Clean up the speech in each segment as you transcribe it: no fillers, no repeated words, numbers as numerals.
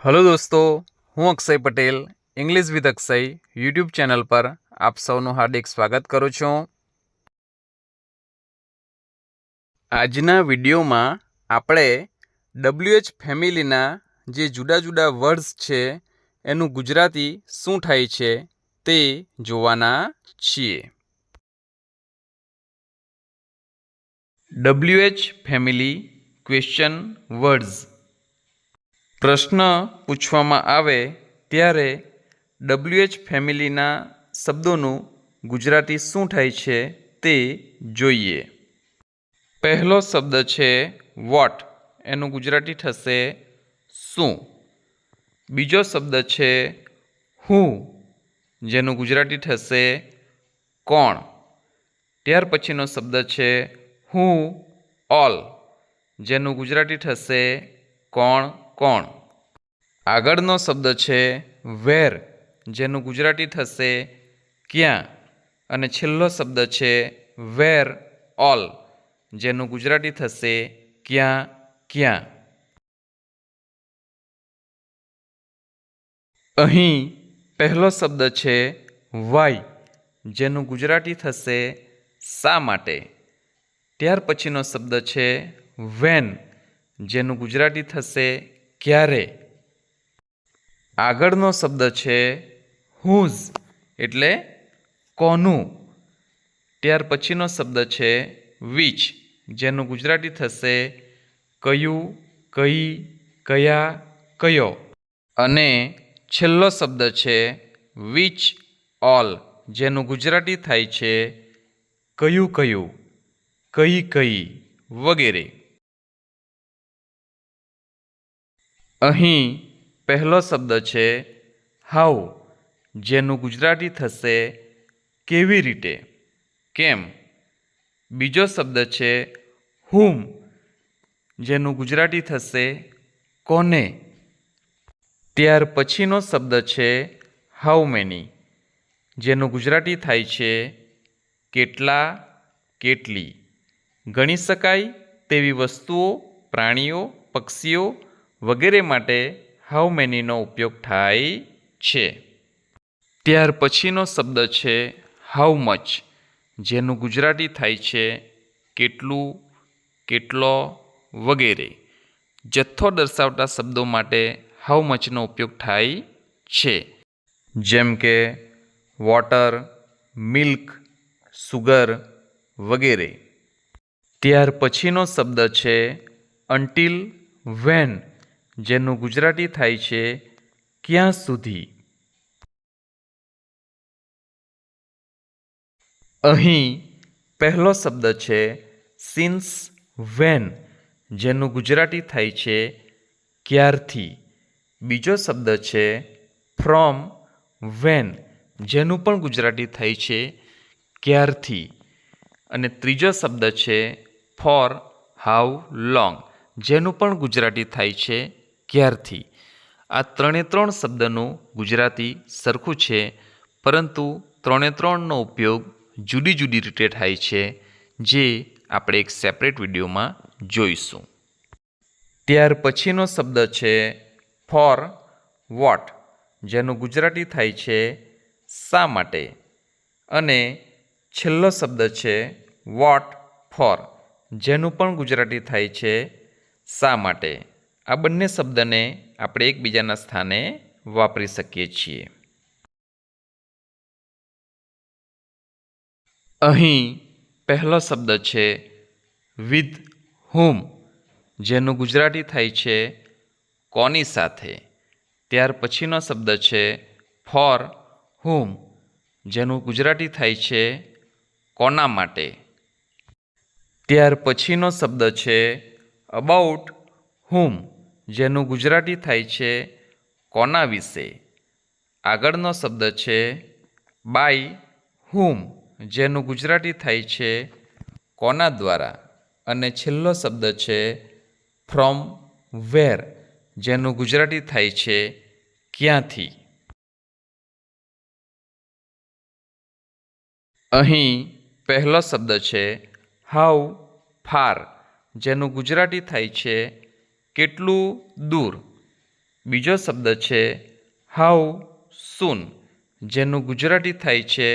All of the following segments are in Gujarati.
हेलो दोस्तों, हूँ Akshay Patel English with Akshay YouTube channel पर आप सौનું हार्दिक स्वागत करूँ છું। આજના વિડીયોમાં આપણે WH ફેમિલીના જે જુદા જુદા વર્ડ્સ છે એનું ગુજરાતી શું થાય છે તે જોવાના છીએ। WH family question words. પ્રશ્ન પૂછવામાં આવે ત્યારે WH ફેમિલીના શબ્દોનું ગુજરાતી શું થાય છે તે જોઈએ। પહેલો શબ્દ છે વોટ, એનું ગુજરાતી થશે શું। બીજો શબ્દ છે હું, જેનું ગુજરાતી થશે કોણ। ત્યાર પછીનો શબ્દ છે હું ઓલ, જેનું ગુજરાતી થશે કોણ કોણ। આગળનો શબ્દ છે વેર, જેનું ગુજરાતી થશે ક્યાં। અને છેલ્લો શબ્દ છે વેર ઓલ, જેનું ગુજરાતી થશે ક્યાં ક્યાં। અહીં પહેલો શબ્દ છે વાય, જેનું ગુજરાતી થશે શા માટે। ત્યાર પછીનો શબ્દ છે વેન, જેનું ગુજરાતી થશે ક્યારે। આગળનો શબ્દ છે હુઝ, એટલે કોનું। ત્યાર પછીનો શબ્દ છે વિચ, જેનું ગુજરાતી થશે કયું, કઈ, કયા, કયો। અને છેલ્લો શબ્દ છે વિચ ઓલ, જેનું ગુજરાતી થાય છે કયું કયું, કઈ કઈ વગેરે। અહીં પહેલો શબ્દ છે હાઉ, જેનું ગુજરાતી થશે કેવી રીતે, કેમ। બીજો શબ્દ છે હુમ, જેનું ગુજરાતી થશે કોને। ત્યાર પછીનો શબ્દ છે હાઉ મેની, જેનું ગુજરાતી થાય છે કેટલા, કેટલી। ગણી શકાય તેવી વસ્તુઓ, પ્રાણીઓ, પક્ષીઓ વગેરે માટે હાઉ મેનીનો ઉપયોગ થાય છે। ત્યાર પછીનો શબ્દ છે હાઉ મચ, જેનું ગુજરાતી થાય છે કેટલું, કેટલો વગેરે। જથ્થો દર્શાવતા શબ્દો માટે હાઉ મચનો ઉપયોગ થાય છે, જેમ કે વોટર, મિલ્ક, સુગર વગેરે। ત્યાર પછીનો શબ્દ છે અન્ટિલ વેન, જેનું ગુજરાતી થાય છે ક્યાં સુધી। અહીં પહેલો શબ્દ છે સિન્સ વેન, જેનું ગુજરાતી થાય છે ક્યારથી। બીજો શબ્દ છે ફ્રોમ વેન, જેનું પણ ગુજરાતી થાય છે ક્યારથી। અને ત્રીજો શબ્દ છે ફોર હાઉ લોંગ, જેનું પણ ગુજરાતી થાય છે ક્યારથી। આ ત્રણ શબ્દનું ગુજરાતી સરખું છે, પરંતુ ત્રણનો ઉપયોગ જુદી જુદી રીતે થાય છે, જે આપણે એક સેપરેટ વિડીયોમાં જોઈશું। ત્યાર પછીનો શબ્દ છે ફોર વોટ, જેનું ગુજરાતી થાય છે શા માટે। અને છેલ્લો શબ્દ છે વોટ ફોર, જેનું પણ ગુજરાતી થાય છે શા માટે। આ બંને શબ્દને આપણે એકબીજાના સ્થાને વાપરી શકીએ છીએ। અહીં પહેલો શબ્દ છે વિથ હુમ, જેનું ગુજરાતી થાય છે કોની સાથે। ત્યાર પછીનો શબ્દ છે ફોર હુમ, જેનું ગુજરાતી થાય છે કોના માટે। ત્યાર પછીનો શબ્દ છે અબાઉટ હુમ, જેનું ગુજરાતી થાય છે કોના વિશે। આગળનો શબ્દ છે બાય હુમ, જેનું ગુજરાતી થાય છે કોના દ્વારા। અને છેલ્લો શબ્દ છે ફ્રોમ વેર, જેનું ગુજરાતી થાય છે ક્યાંથી। અહીં પહેલો શબ્દ છે હાઉ ફાર, જેનું ગુજરાતી થાય છે કેટલું દૂર। બીજો શબ્દ છે હાઉ સૂન, જેનું ગુજરાતી થાય છે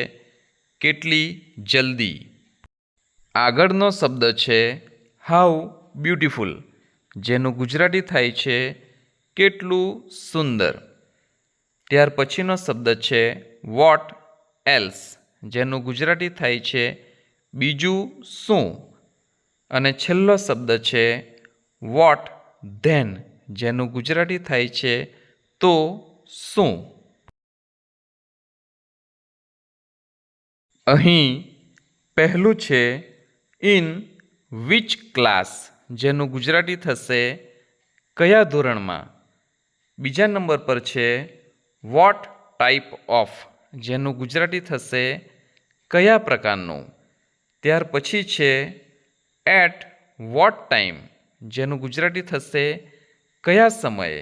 કેટલી જલ્દી. આગળનો શબ્દ છે હાઉ બ્યુટીફુલ, જેનું ગુજરાતી થાય છે કેટલું સુંદર. ત્યાર પછીનો શબ્દ છે વોટ એલ્સ, જેનું ગુજરાતી થાય છે બીજું શું. અને છેલ્લો શબ્દ છે વોટ ધેન, જેનું ગુજરાતી થાય છે તો શું. અહીં પહેલું છે ઇન વિચ ક્લાસ, જેનું ગુજરાતી થશે કયા ધોરણમાં. બીજા નંબર પર છે વોટ ટાઈપ ઓફ, જેનું ગુજરાતી થશે કયા પ્રકારનું. ત્યાર પછી છે એટ વોટ ટાઈમ, જેનું ગુજરાતી થશે કયા સમયે.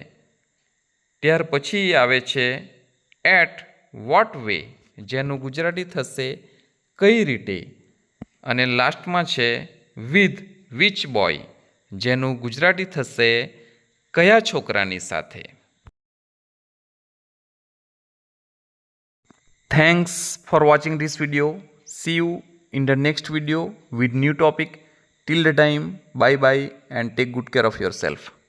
ત્યાર પછી આવે છે એટ વોટ વે, જેનું ગુજરાતી થશે કઈ રીતે. અને લાસ્ટમાં છે વિથ વિચ બોય, જેનું ગુજરાતી થશે કયા છોકરાની સાથે. Thanks for watching this video. See you in the next video with new topic. Till the time, bye bye and take good care of yourself.